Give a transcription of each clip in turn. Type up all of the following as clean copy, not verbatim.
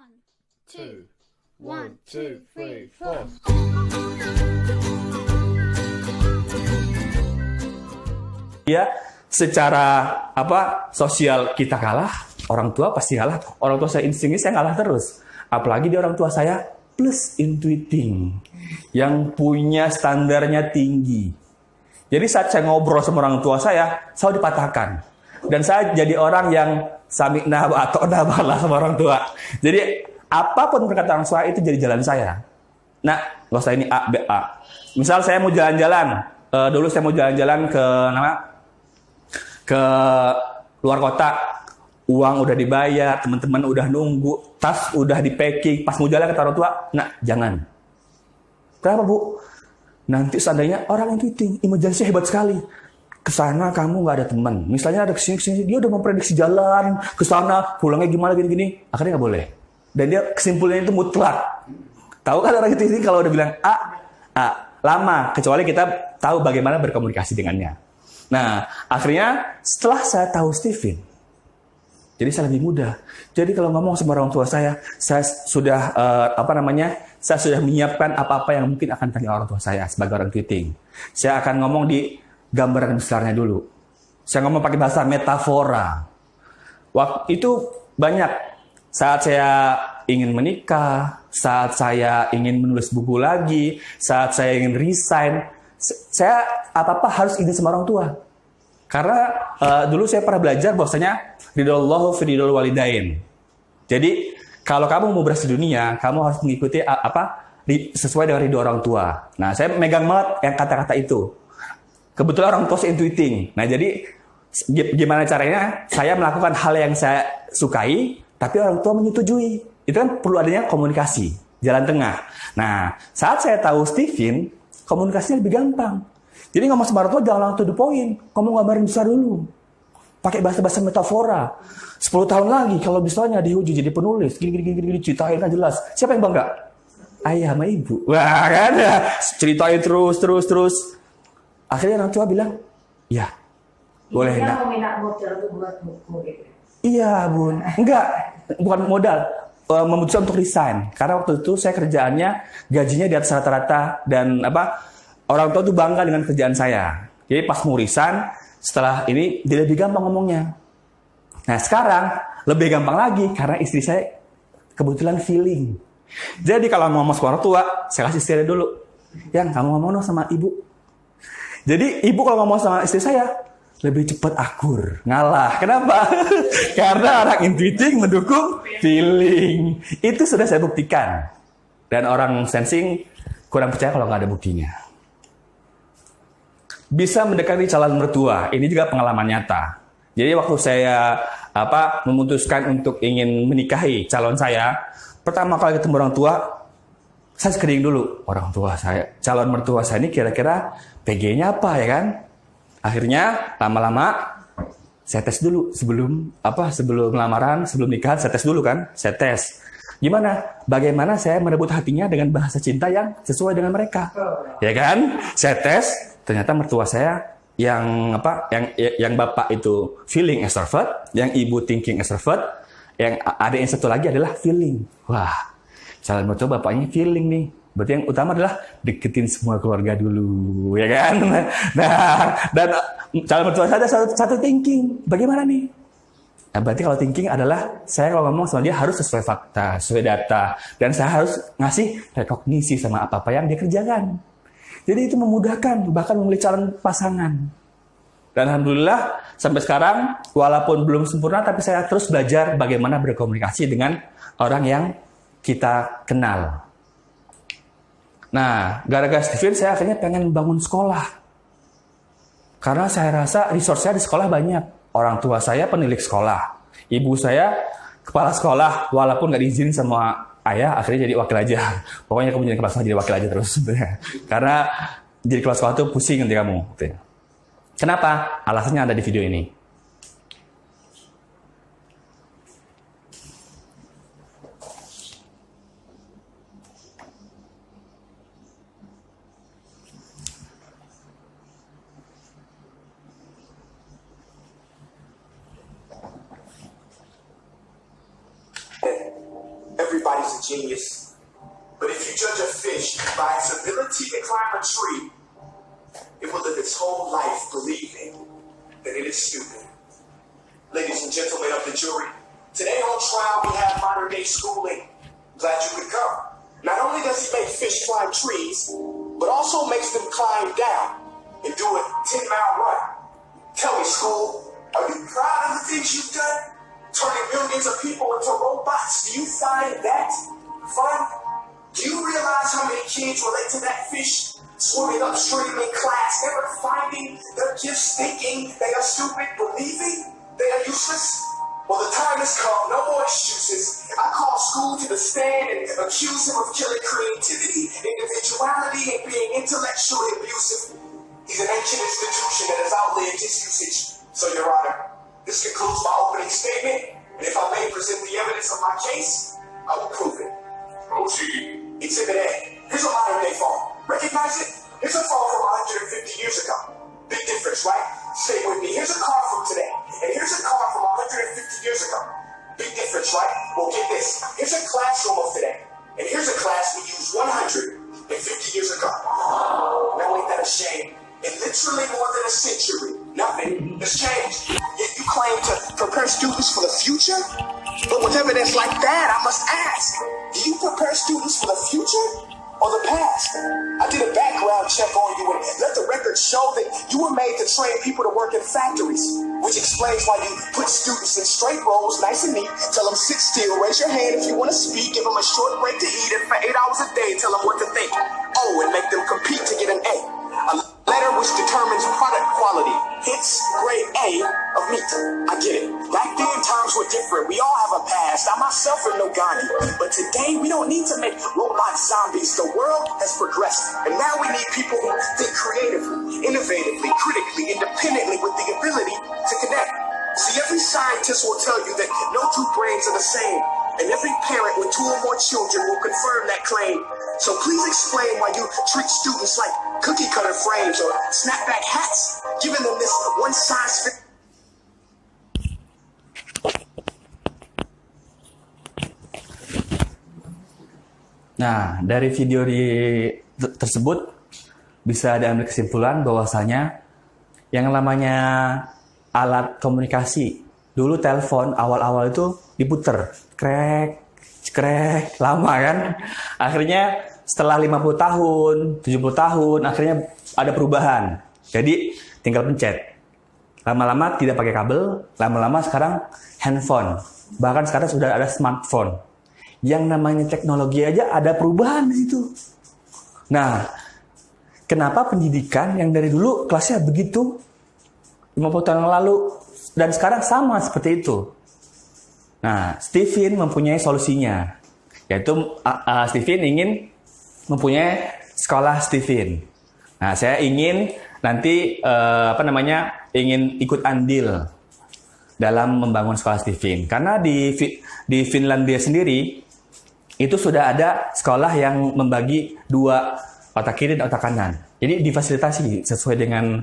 One, two, 1, 2, 3, 4. Ya, secara sosial kita kalah, orang tua pasti kalah. Orang tua saya instingnya saya kalah terus. Apalagi dia orang tua saya plus intuiting yang punya standarnya tinggi. Jadi saat saya ngobrol sama orang tua saya selalu dipatahkan. Dan saya jadi orang yang sami'na wa ata'na sama orang tua. Jadi apapun perkataan orang tua itu jadi jalan saya. Nah, nggak usah ini A, B, A. Misal saya mau jalan-jalan, dulu saya mau jalan-jalan ke luar kota, uang udah dibayar, teman-teman udah nunggu, tas udah di packing, pas mau jalan kata orang tua, nah jangan. Kenapa Bu? Nanti seandainya orang intuiting, imajinasi hebat sekali. Kesana kamu nggak ada teman, misalnya ada kesini, dia udah memprediksi jalan, kesana pulangnya gimana gini-gini, akhirnya nggak boleh. Dan dia kesimpulannya itu mutlak. Tahu kan orang itu kalau udah bilang A, lama, kecuali kita tahu bagaimana berkomunikasi dengannya. Nah, akhirnya setelah saya tahu Stephen, jadi saya lebih mudah. Jadi kalau ngomong sama orang tua saya sudah saya sudah menyiapkan apa-apa yang mungkin akan tanya orang tua saya sebagai orang intuiting. Saya akan ngomong di gambaran besarnya dulu. Saya ngomong pakai bahasa metafora. Waktu itu banyak. Saat saya ingin menikah, saat saya ingin menulis buku lagi, saat saya ingin resign, saya apa-apa harus izin sama orang tua. Karena dulu saya pernah belajar bahwasanya ridallahu fi ridal walidain. Jadi kalau kamu mau berhasil di dunia, kamu harus mengikuti sesuai dengan ridho orang tua. Nah, saya megang banget yang kata-kata itu. Kebetulan orang tua saya intuiting. Nah, jadi gimana caranya saya melakukan hal yang saya sukai, tapi orang tua menyetujui. Itu kan perlu adanya komunikasi, jalan tengah. Nah, saat saya tahu Stephen, komunikasinya lebih gampang. Jadi ngomong sama orang tua jangan langsung to the point. Ngomong gambaran besar dulu. Pakai bahasa-bahasa metafora. 10 tahun lagi kalau misalnya diuji jadi penulis, gini, ceritain kan jelas. Siapa yang bangga? Ayah sama ibu. Wah kan ya. Ceritain terus. Akhirnya orang tua bilang, ya boleh nak. Mau minat modal buat buku gitu. Iya bun. Enggak, bukan modal. Memutuskan untuk resign. Karena waktu itu saya kerjaannya gajinya di atas rata-rata. Dan orang tua tuh bangga dengan kerjaan saya. Jadi pas mau resign, setelah ini dia lebih gampang ngomongnya. Nah sekarang lebih gampang lagi karena istri saya kebetulan feeling. Jadi kalau mau ngomong sama orang tua, saya kasih istri dulu. Yang kamu ngomong dong sama ibu. Jadi ibu kalau ngomong sama istri saya lebih cepat akur, ngalah. Kenapa? Karena orang intuiting mendukung feeling. Itu sudah saya buktikan. Dan orang sensing kurang percaya kalau nggak ada buktinya. Bisa mendekati calon mertua. Ini juga pengalaman nyata. Jadi waktu saya memutuskan untuk ingin menikahi calon saya, pertama kali ketemu orang tua, saya screening dulu orang tua saya. Calon mertua saya ini kira-kira PG-nya apa ya kan? Akhirnya lama-lama saya tes dulu sebelum lamaran, sebelum nikahan saya tes dulu kan? Saya tes. Gimana? Bagaimana saya merebut hatinya dengan bahasa cinta yang sesuai dengan mereka? Ya kan? Saya tes, ternyata mertua saya yang bapak itu feeling extrovert, yang ibu thinking extrovert, yang ada yang satu lagi adalah feeling. Wah, calon mertua bapaknya feeling nih. Berarti yang utama adalah deketin semua keluarga dulu, ya kan? Nah, dan calon mertua saya ada satu thinking. Bagaimana nih? Nah, berarti kalau thinking adalah saya kalau ngomong sama dia harus sesuai fakta, sesuai data, dan saya harus ngasih rekognisi sama apa-apa yang dia kerjakan. Jadi itu memudahkan, bahkan memilih calon pasangan. Dan alhamdulillah sampai sekarang, walaupun belum sempurna, tapi saya terus belajar bagaimana berkomunikasi dengan orang yang kita kenal. Nah, gara-gara Stephen, saya akhirnya pengen bangun sekolah. Karena saya rasa resource saya di sekolah banyak. Orang tua saya penilik sekolah. Ibu saya kepala sekolah, walaupun nggak diizinin sama ayah, akhirnya jadi wakil aja. Pokoknya kamu jadi kepala sekolah, jadi wakil aja terus. Karena jadi kepala sekolah itu pusing nanti kamu. Kenapa? Alasannya ada di video ini. everybody's a genius. But if you judge a fish by its ability to climb a tree, it will live its whole life believing that it is stupid. Ladies and gentlemen of the jury, today on trial we have modern day schooling. Glad you could come. Not only does he make fish climb trees, but also makes them climb down and do a 10-mile run. Tell me, school, are you proud of the things you've done? Turning millions of people into robots. Do you find that fun? Do you realize how many kids relate to that fish swimming upstream in class, never finding their gifts, thinking they are stupid, believing they are useless? Well, the time has come. No more excuses. I call school to the stand and accuse him of killing creativity, individuality, and being intellectually abusive. He's an ancient institution that has outlived its usage. So, Your Honor, this concludes my opening statement, and if I may present the evidence of my case, I will prove it. Proceed. Exhibit A. Here's a modern day phone. Recognize it? Here's a phone from 150 years ago. Big difference, right? Stay with me. Here's a car from today, and here's a car from 150 years ago. Big difference, right? Well, get this. Here's a classroom of today, and here's a class we used 150 years ago. Now, ain't that a shame? In literally more than a century, nothing has changed. Yet you claim to prepare students for the future? But with evidence like that, I must ask, do you prepare students for the future or the past? I did a background check on you and let the record show that you were made to train people to work in factories, which explains why you put students in straight rows, nice and neat, tell them sit still, raise your hand if you want to speak, give them a short break to eat, and for 8 hours a day, tell them what to think. Oh, and make them compete to get an A. A letter which determines product quality, hence grade A of meat. I get it. Back then, times were different. We all have a past. I myself am no Gandhi. But today, we don't need to make robot zombies. The world has progressed. And now we need people who think creatively, innovatively, critically, independently, with the ability to connect. See, every scientist will tell you that no two brains are the same. And every parent with 2 or more children will confirm that claim. So please explain why you treat students like cookie cutter frames or snapback hats, giving them this one size fits. Nah, dari video tersebut bisa diambil kesimpulan bahwasanya yang namanya alat komunikasi, dulu telepon awal-awal itu diputer, krek, lama kan. Akhirnya setelah 50 tahun, 70 tahun, akhirnya ada perubahan. Jadi tinggal pencet. Lama-lama tidak pakai kabel, lama-lama sekarang handphone. Bahkan sekarang sudah ada smartphone. Yang namanya teknologi aja ada perubahan di situ. Nah, kenapa pendidikan yang dari dulu kelasnya begitu 50 tahun yang lalu dan sekarang sama seperti itu? Nah, Stephen mempunyai solusinya, yaitu Stephen ingin mempunyai sekolah Stephen. Nah, saya ingin nanti ingin ikut andil dalam membangun sekolah Stephen, karena di Finlandia sendiri itu sudah ada sekolah yang membagi 2, otak kiri dan otak kanan. Jadi difasilitasi sesuai dengan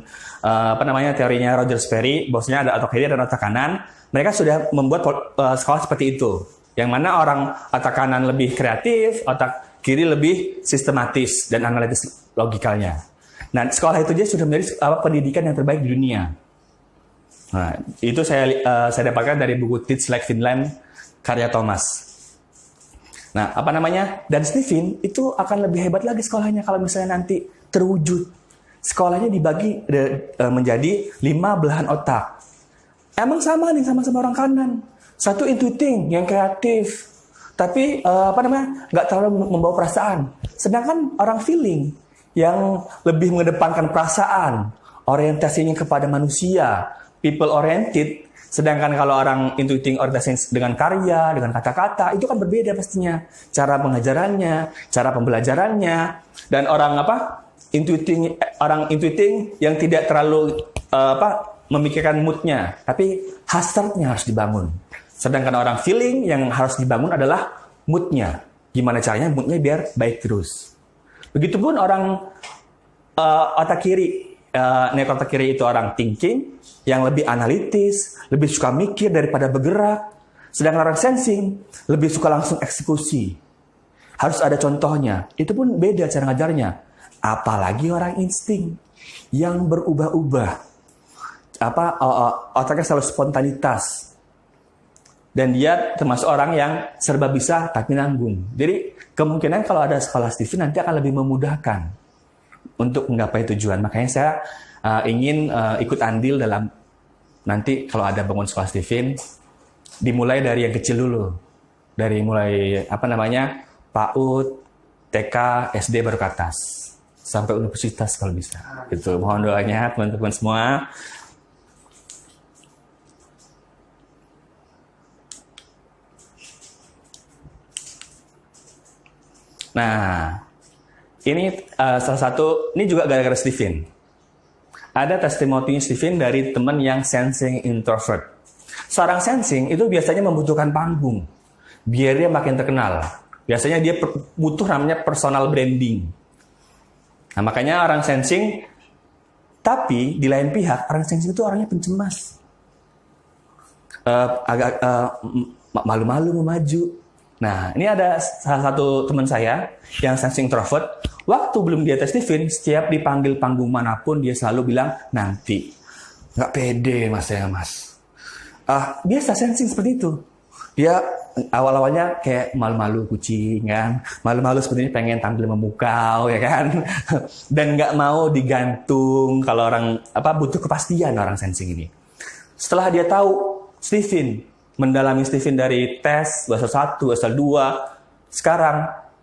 teorinya Roger Sperry, bahwasanya ada otak kiri dan otak kanan. Mereka sudah membuat sekolah seperti itu, yang mana orang otak kanan lebih kreatif, otak kiri lebih sistematis dan analitis logikalnya. Nah, sekolah itu dia sudah menjadi pendidikan yang terbaik di dunia. Nah, itu saya dapatkan dari buku Teach Like Finland karya Thomas. Nah, dan Stephen itu akan lebih hebat lagi sekolahnya kalau misalnya nanti terwujud. Sekolahnya dibagi menjadi 5 belahan otak. Emang sama nih sama-sama orang kanan. Satu intuiting yang kreatif, tapi nggak terlalu membawa perasaan. Sedangkan orang feeling yang lebih mengedepankan perasaan, orientasinya kepada manusia, people oriented. Sedangkan kalau orang intuiting orientasi dengan karya, dengan kata-kata, itu kan berbeda pastinya. Cara pengajarannya, cara pembelajarannya, dan orang intuiting yang tidak terlalu memikirkan moodnya, tapi hasratnya harus dibangun. Sedangkan orang feeling yang harus dibangun adalah moodnya. Gimana caranya moodnya biar baik terus. Begitupun orang otak kiri, neokortex kiri itu orang thinking, yang lebih analitis, lebih suka mikir daripada bergerak. Sedangkan orang sensing lebih suka langsung eksekusi. Harus ada contohnya. Itu pun beda cara ngajarnya. Apalagi orang insting yang berubah-ubah. Otaknya selalu spontanitas. Dan dia termasuk orang yang serba bisa tapi nanggung. Jadi kemungkinan kalau ada sekolah Stephen nanti akan lebih memudahkan untuk menggapai tujuan. Makanya saya ingin ikut andil dalam nanti kalau ada bangun sekolah Stephen, dimulai dari yang kecil dulu. Dari mulai PAUD, TK, SD baru ke atas. Sampai universitas kalau bisa. Gitu. Mohon doanya teman-teman semua. Nah, ini salah satu, ini juga gara-gara Stephen. Ada testimoni Stephen dari teman yang sensing introvert. Seorang sensing itu biasanya membutuhkan panggung, biar dia makin terkenal. Biasanya dia butuh namanya personal branding. Nah, makanya orang sensing, tapi di lain pihak, orang sensing itu orangnya pencemas. Agak malu-malu mau maju. Nah, ini ada salah satu teman saya yang sensing introvert. Waktu belum dia tes Stephen, setiap dipanggil panggung manapun, dia selalu bilang, nanti. Nggak pede mas saya, mas. Biasa sensing seperti itu. Dia awal-awalnya kayak malu-malu kucing, kan. Malu-malu sepertinya pengen tampil memukau, ya kan. Dan nggak mau digantung kalau orang, butuh kepastian orang sensing ini. Setelah dia tahu, Stephen, mendalami Stephen dari tes, bahasa 1, bahasa 2. Sekarang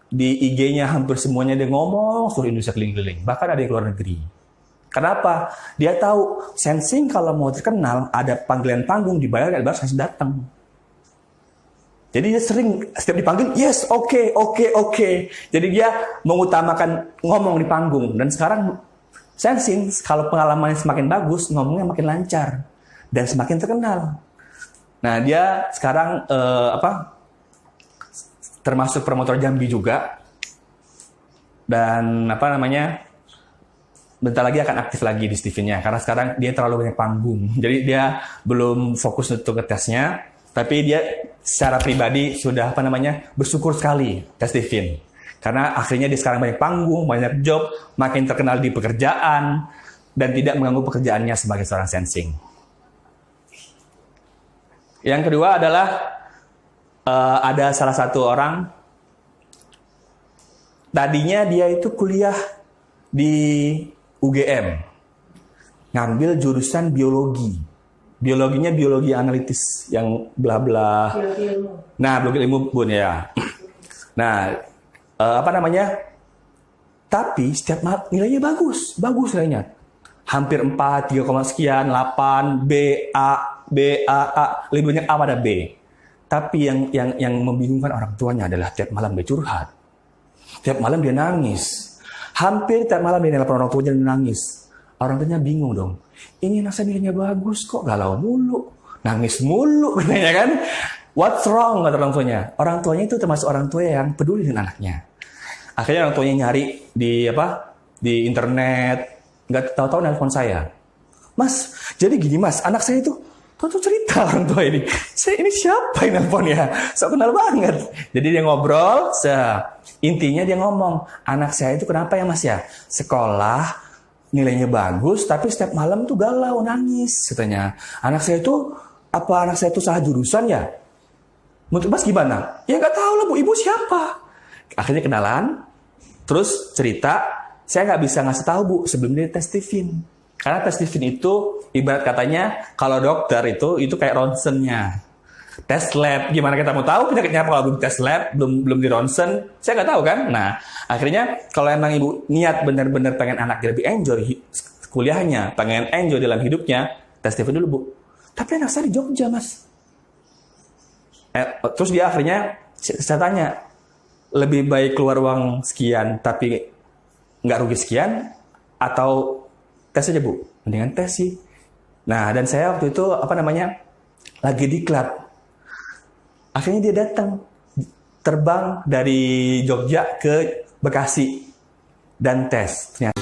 di IG-nya hampir semuanya dia ngomong seluruh Indonesia keliling-keliling. Bahkan ada yang luar negeri. Kenapa? Dia tahu sensing kalau mau terkenal, ada panggilan panggung, dibayar, harus datang. Jadi dia sering, setiap dipanggil, yes, oke. Jadi dia mengutamakan ngomong di panggung. Dan sekarang sensing, kalau pengalamannya semakin bagus, ngomongnya makin lancar. Dan semakin terkenal. Nah, dia sekarang termasuk promotor Jambi juga. Dan bentar lagi akan aktif lagi di Stephen-nya karena sekarang dia terlalu banyak panggung. Jadi dia belum fokus untuk ke tesnya, tapi dia secara pribadi sudah bersyukur sekali tes Stephen. Karena akhirnya dia sekarang banyak panggung, banyak job, makin terkenal di pekerjaan dan tidak mengganggu pekerjaannya sebagai seorang sensing. Yang kedua adalah ada salah satu orang, tadinya dia itu kuliah di UGM, ngambil jurusan biologi. Biologinya biologi analitis, yang bla-bla. Nah, biologi ilmu bun ya. Nah, tapi setiap nilainya bagus nilainya. Hampir 4, 3, sekian, 8, B, A, lebih banyak A pada B. Tapi yang membingungkan orang tuanya adalah tiap malam dia curhat. Tiap malam dia nangis. Hampir tiap malam dia nelpon orang tuanya dan nangis. Orang tuanya bingung dong. Ini anak saya nilainya bagus kok galau mulu. Nangis mulu katanya kan. What's wrong kata orang tuanya. Orang tuanya itu termasuk orang tua yang peduli dengan anaknya. Akhirnya orang tuanya nyari di internet. Nggak tahu-tahu nelpon saya. Mas, jadi gini mas, anak saya itu tuh cerita orang tua ini. Ini siapa yang nelpon ya? So kenal banget. Jadi dia ngobrol, intinya dia ngomong, anak saya itu kenapa ya mas ya? Sekolah, nilainya bagus, tapi setiap malam tuh galau, nangis. Katanya, anak saya itu salah jurusan ya? Menurut mas gimana? Ya nggak tahu lah bu, ibu siapa? Akhirnya kenalan, terus cerita, saya nggak bisa ngasih tahu bu sebelum dia tes Stephen. Karena tes Stephen itu ibarat katanya kalau dokter itu kayak ronsennya. Tes lab, gimana kita mau tahu penyakitnya apa kalau belum tes lab, belum di ronsen, saya nggak tahu kan. Nah, akhirnya kalau emang ibu niat benar-benar pengen anak dia lebih enjoy kuliahnya, pengen enjoy dalam hidupnya, tes Stephen dulu bu. Tapi anak saya di Jogja mas. Terus dia akhirnya saya tanya, lebih baik keluar uang sekian tapi nggak rugi sekian atau tes aja bu? Mendingan tes sih. Nah, dan saya waktu itu lagi diklat. Akhirnya dia datang, terbang dari Jogja ke Bekasi dan tes. Ternyata